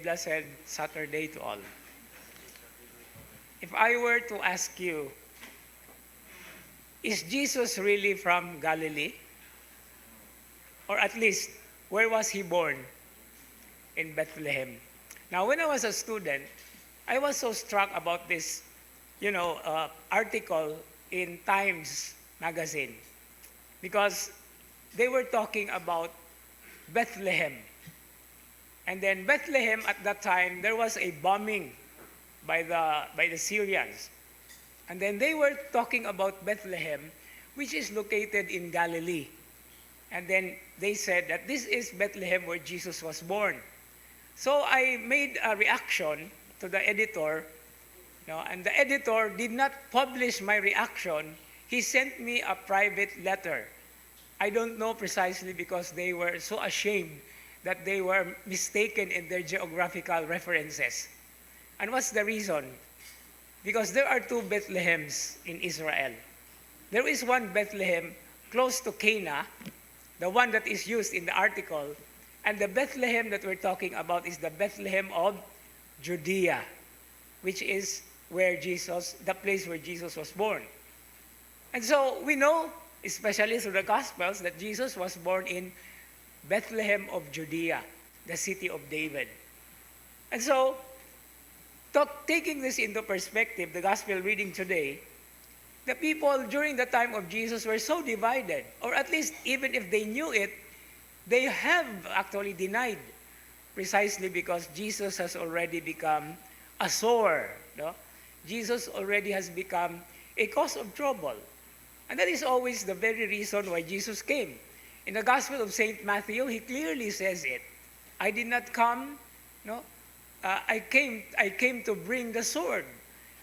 blessed Saturday to all. If I were to ask you, is Jesus really from Galilee? Or at least, where was he born? In Bethlehem. Now, when I was a student, I was so struck about this, article in Times magazine, because they were talking about Bethlehem. And then Bethlehem at that time, there was a bombing by the Syrians. And then they were talking about Bethlehem, which is located in Galilee. And then they said that this is Bethlehem where Jesus was born. So I made a reaction to the editor, and the editor did not publish my reaction. He sent me a private letter. I don't know precisely because they were so ashamed that they were mistaken in their geographical references. And what's the reason? Because there are two Bethlehems in Israel. There is one Bethlehem close to Cana, the one that is used in the article, and the Bethlehem that we're talking about is the Bethlehem of Judea, which is the place where Jesus was born. And so we know, especially through the Gospels, that Jesus was born in Bethlehem of Judea, the city of David. And so, taking this into perspective, the Gospel reading today, the people during the time of Jesus were so divided, or at least even if they knew it, they have actually denied, precisely because Jesus has already become a sore. Jesus already has become a cause of trouble. And that is always the very reason why Jesus came. In the Gospel of St. Matthew, he clearly says it. I did not come, I came to bring the sword.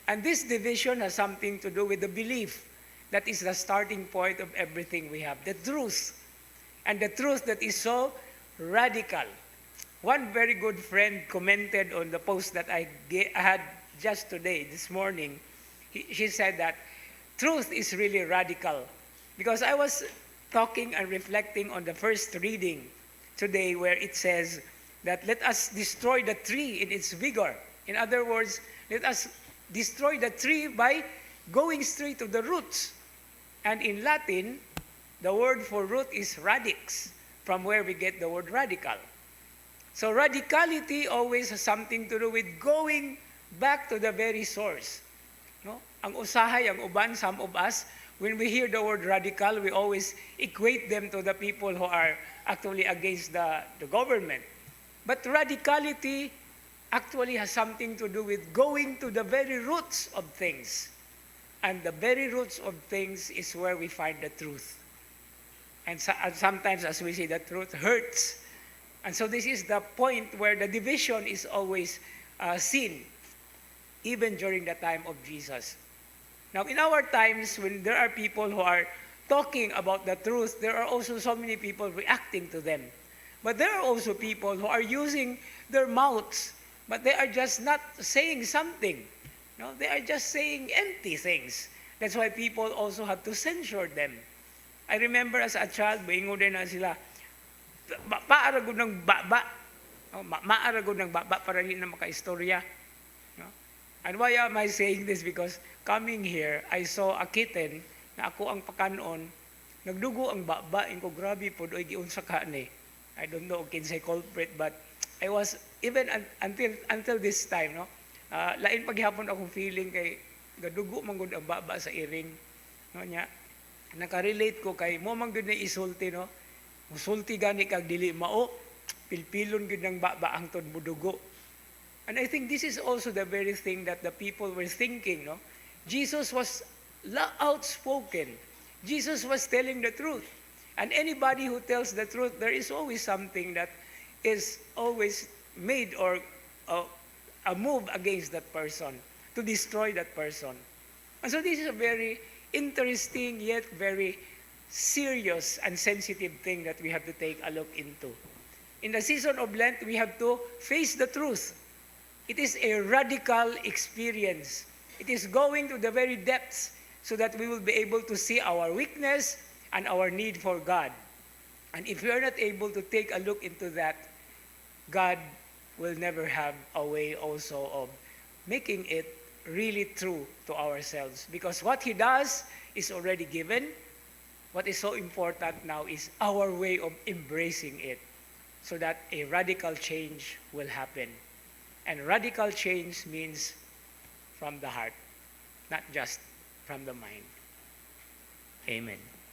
And this division has something to do with the belief. That is the starting point of everything we have, the truth. And the truth that is so radical. One very good friend commented on the post that I had just today, this morning. She said that truth is really radical. Because I was talking and reflecting on the first reading today where it says that let us destroy the tree in its vigor. In other words, let us destroy the tree by going straight to the roots. And in Latin, the word for root is radix, from where we get the word radical. So radicality always has something to do with going back to the very source. Ang usahay, ang uban, some of us, when we hear the word radical, we always equate them to the people who are actually against the government. But radicality actually has something to do with going to the very roots of things. And the very roots of things is where we find the truth. And sometimes, as we see, the truth hurts. And so this is the point where the division is always seen, even during the time of Jesus. Now, in our times, when there are people who are talking about the truth, there are also so many people reacting to them. But there are also people who are using their mouths, but they are just not saying something. They are just saying empty things. That's why people also have to censure them. I remember as a child, baingo din na sila, paaragod ng baba. Maaragod ng baba para hindi na makaistorya. And why am I saying this? Because coming here, I saw a kitten na ako ang pakanon, nagdugo ang baba, ko grabe po, doy giunsa ka ni. I don't know kinsay culprit, but I was, even until this time, lain paghihapon akong feeling kay gadugo man gud ang baba sa iring. Nya, nakarelate ko kay mo man gud na isulti, musulti gani kag dili mao, pilpilon gud ng baba hangtod mudugo. And I think this is also the very thing that the people were thinking. Jesus was outspoken. Jesus was telling the truth. And anybody who tells the truth, there is always something that is always made or a move against that person, to destroy that person. And so this is a very interesting yet very serious and sensitive thing that we have to take a look into. In the season of Lent, we have to face the truth. It is a radical experience. It is going to the very depths so that we will be able to see our weakness and our need for God. And if we are not able to take a look into that, God will never have a way also of making it really true to ourselves. Because what He does is already given. What is so important now is our way of embracing it so that a radical change will happen. And radical change means from the heart, not just from the mind. Amen.